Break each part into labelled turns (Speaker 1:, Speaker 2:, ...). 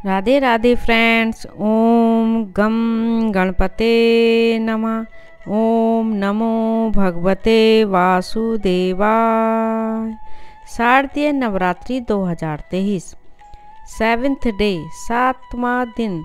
Speaker 1: Radhe Radhe friends. ओम गम गणपते नमः। ओम नमो भगवते वासुदेवाय। शारदीय नवरात्रि 2023 सेवेंथ डे, 7वां दिन।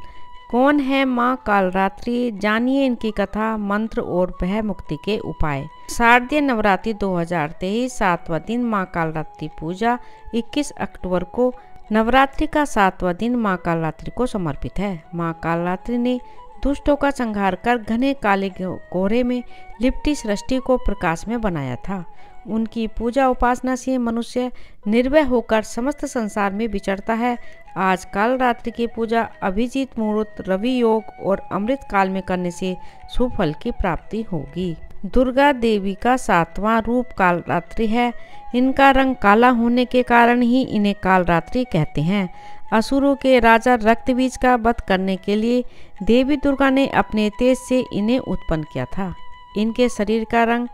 Speaker 1: कौन है माँ कालरात्रि? जानिए इनकी कथा, मंत्र और भय मुक्ति के उपाय। शारदीय नवरात्रि 2023 7वां दिन माँ कालरात्रि पूजा 21 अक्टूबर को नवरात्रि का 7वां दिन माँ कालरात्रि को समर्पित है। माँ कालरात्रि ने दुष्टों का संहार कर घने काले कोहरे में लिपटी सृष्टि को प्रकाश में बनाया था। उनकी पूजा उपासना से मनुष्य निर्भय होकर समस्त संसार में विचरता है। आज कालरात्रि की पूजा अभिजीत मुहूर्त, रवि योग और अमृत काल में करने से शुभ फल की प्राप्ति होगी। दुर्गा देवी का 7वां रूप कालरात्रि है। इनका रंग काला होने के कारण ही इन्हें कालरात्रि कहते हैं। असुरों के राजा रक्तबीज का वध करने के लिए देवी दुर्गा ने अपने तेज से इन्हें उत्पन्न किया था। इनके शरीर का रंग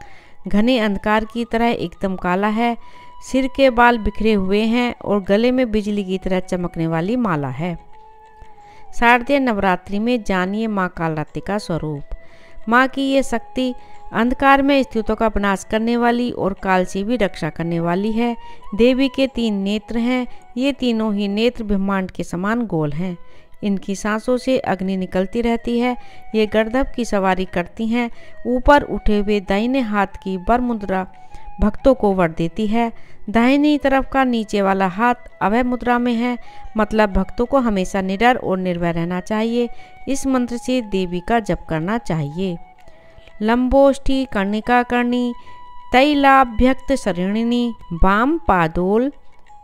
Speaker 1: घने अंधकार की तरह एकदम काला है। सिर के बाल बिखरे हुए हैं और गले में बिजली की तरह चमकने वाली माला है। शारदीय नवरात्रि में जानिए माँ कालरात्रि का स्वरूप। माँ की ये शक्ति अंधकार में स्थितों का विनाश करने वाली और काल से भी रक्षा करने वाली है। देवी के 3 नेत्र हैं। ये तीनों ही नेत्र ब्रह्मांड के समान गोल हैं। इनकी सांसों से अग्नि निकलती रहती है। ये गर्दभ की सवारी करती हैं। ऊपर उठे हुए दाहिने हाथ की वर मुद्रा भक्तों को वर देती है। दाहिनी तरफ का नीचे वाला हाथ अभय मुद्रा में है, मतलब भक्तों को हमेशा निडर और निर्भय रहना चाहिए। इस मंत्र से देवी का जप करना चाहिए। लंबोष्ठी कर्णिका कर्णी तैलाभ्यक्त शरणिनी वाम पादोल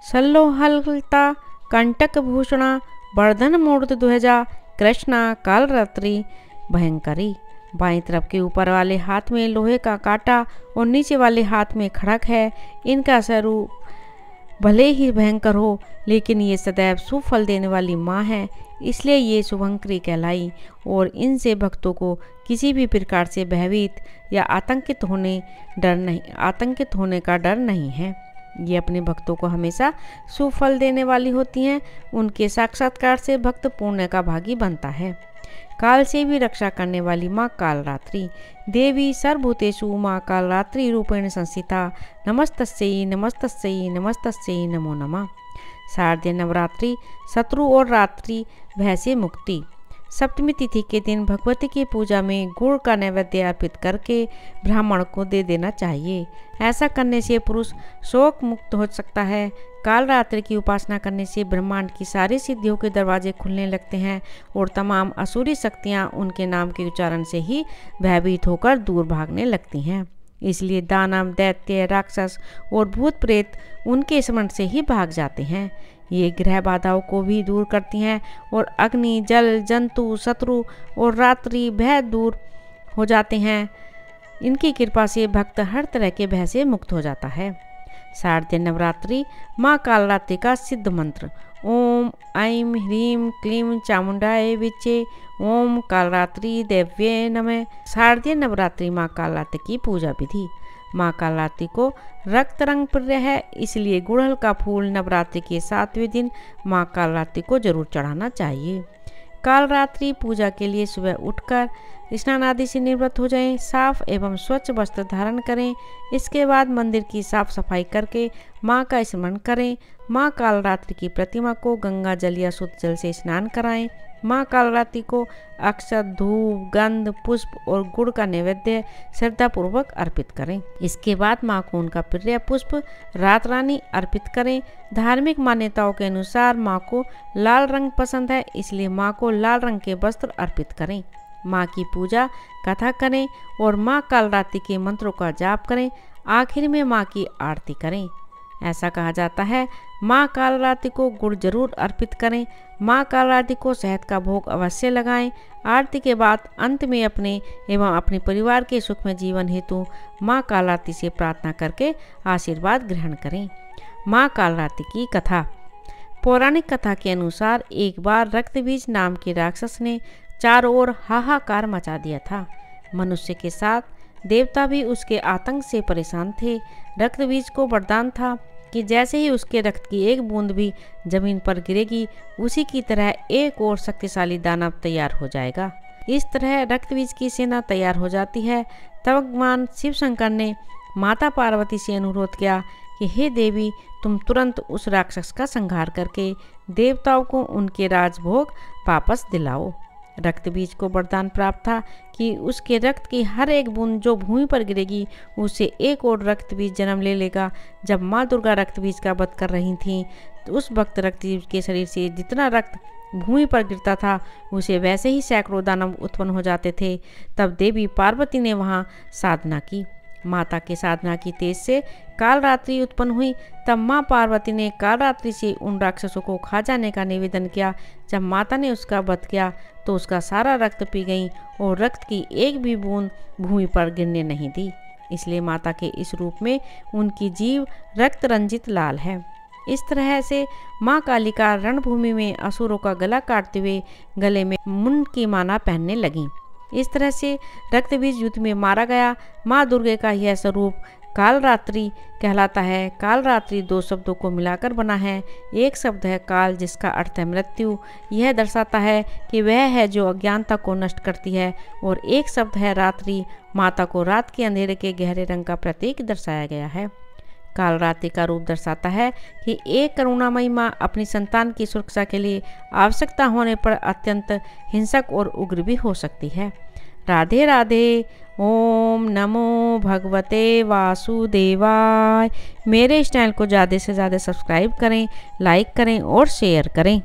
Speaker 1: सल्लोहलता कंटक भूषणा वर्धन मूर्त ध्वजा कृष्णा कालरात्रि भयंकरी। बाईं तरफ के ऊपर वाले हाथ में लोहे का कांटा और नीचे वाले हाथ में खड़क है। इनका स्वरूप भले ही भयंकर हो, लेकिन ये सदैव शुभ फल देने वाली माँ है, इसलिए ये शुभंकरी कहलाई। और इनसे भक्तों को किसी भी प्रकार से भयभीत या आतंकित होने का डर नहीं है। ये अपने भक्तों को हमेशा शुभ फल देने वाली होती हैं। उनके साक्षात्कार से भक्त पुण्य का भागी बनता है। काल से भी रक्षा करने वाली माँ कालरात्रि। देवी सर्वभूतेषु माँ कालरात्रि रूपेण संस्थिता। नमस्तस्यै नमस्तस्यै नमस्तस्यै नमो नमः। शारदीय नवरात्रि शत्रु और रात्रि भय से मुक्ति। सप्तमी तिथि के दिन भगवती की पूजा में गुड़ का नैवेद्य अर्पित करके ब्राह्मण को दे देना चाहिए। ऐसा करने से पुरुष शोक मुक्त हो सकता है। कालरात्रि की उपासना करने से ब्रह्मांड की सारी सिद्धियों के दरवाजे खुलने लगते हैं और तमाम असुरी शक्तियाँ उनके नाम के उच्चारण से ही भयभीत होकर दूर भागने लगती हैं। इसलिए दानव, दैत्य, राक्षस और भूत प्रेत उनके स्मरण से ही भाग जाते हैं। ये ग्रह बाधाओं को भी दूर करती हैं और अग्नि, जल, जंतु, शत्रु और रात्रि भय दूर हो जाते हैं। इनकी कृपा से भक्त हर तरह के भय से मुक्त हो जाता है। शारदीय नवरात्रि माँ कालरात्रि का सिद्ध मंत्र। ओम ऐं ह्रीं क्लीं चामुंडाय विच्चे ओम कालरात्रि देव्ये नमः। शारदीय नवरात्रि माँ कालरात्रि की पूजा विधि। माँ कालरात्रि को रक्त रंग प्रिय है, इसलिए गुड़हल का फूल नवरात्रि के 7वें दिन माँ कालरात्रि को जरूर चढ़ाना चाहिए। कालरात्रि पूजा के लिए सुबह उठकर स्नान आदि से निवृत्त हो जाएं। साफ एवं स्वच्छ वस्त्र धारण करें। इसके बाद मंदिर की साफ सफाई करके माँ का स्मरण करें। माँ कालरात्रि की प्रतिमा को गंगा जल या शुद्ध जल से स्नान कराएं। माँ कालरात्रि को अक्षत, धूप, गंध, पुष्प और गुड़ का नैवेद्य श्रद्धापूर्वक अर्पित करें। इसके बाद माँ को उनका प्रिय पुष्प रात रानी अर्पित करें। धार्मिक मान्यताओं के अनुसार माँ को लाल रंग पसंद है, इसलिए माँ को लाल रंग के वस्त्र अर्पित करें। माँ की पूजा कथा करें और माँ कालरात्रि के मंत्रों का जाप करें। आखिर में माँ की आरती करें। ऐसा कहा जाता है, माँ कालरात्रि को गुड़ जरूर अर्पित करें। माँ कालरात्रि को शहद का भोग अवश्य लगाएं। आरती के बाद अंत में अपने एवं अपने परिवार के सुखमय जीवन हेतु माँ कालरात्रि से प्रार्थना करके आशीर्वाद ग्रहण करें। माँ कालरात्रि की कथा। पौराणिक कथा के अनुसार एक बार रक्तबीज नाम के राक्षस ने चारों ओर हाहाकार मचा दिया था। मनुष्य के साथ देवता भी उसके आतंक से परेशान थे। रक्तबीज को वरदान था कि जैसे ही उसके रक्त की एक बूंद भी जमीन पर गिरेगी, उसी की तरह एक और शक्तिशाली दानव तैयार हो जाएगा। इस तरह रक्तबीज की सेना तैयार हो जाती है। तब भगवान शिव शंकर ने माता पार्वती से अनुरोध किया कि हे देवी, तुम तुरंत उस राक्षस का संहार करके देवताओं को उनके राजभोग वापस दिलाओ। रक्तबीज को वरदान प्राप्त था कि उसके रक्त की हर एक बूंद जो भूमि पर गिरेगी, उससे एक और रक्तबीज जन्म ले लेगा। जब माँ दुर्गा रक्तबीज का वध कर रही थीं, तो उस वक्त रक्तबीज के शरीर से जितना रक्त भूमि पर गिरता था, उसे वैसे ही सैकड़ों दानव उत्पन्न हो जाते थे। तब देवी पार्वती ने वहाँ साधना की। माता के साधना की तेज से कालरात्रि उत्पन्न हुई। तब माँ पार्वती ने कालरात्रि से उन राक्षसों को खा जाने का निवेदन किया। जब माता ने उसका वध किया तो उसका सारा रक्त पी गई और रक्त की एक भी बूंद भूमि पर गिरने नहीं दी। इसलिए माता के इस रूप में उनकी जीव रक्त रंजित लाल है। इस तरह से माँ कालिका रणभूमि में असुरों का गला काटते हुए गले में मुंड की माला पहनने लगी। इस तरह से रक्तबीज युद्ध में मारा गया। माँ दुर्गे का यह स्वरूप कालरात्रि कहलाता है। कालरात्रि दो शब्दों को मिलाकर बना है। एक शब्द है काल, जिसका अर्थ है मृत्यु, यह दर्शाता है कि वह है जो अज्ञानता को नष्ट करती है, और एक शब्द है रात्रि, माता को रात के अंधेरे के गहरे रंग का प्रतीक दर्शाया गया है। कालरात्रि का रूप दर्शाता है कि एक करुणामयी माँ अपनी संतान की सुरक्षा के लिए आवश्यकता होने पर अत्यंत हिंसक और उग्र भी हो सकती है। राधे राधे। ओम नमो भगवते वासुदेवाय। मेरे इस चैनल को ज़्यादा से ज़्यादा सब्सक्राइब करें, लाइक करें और शेयर करें।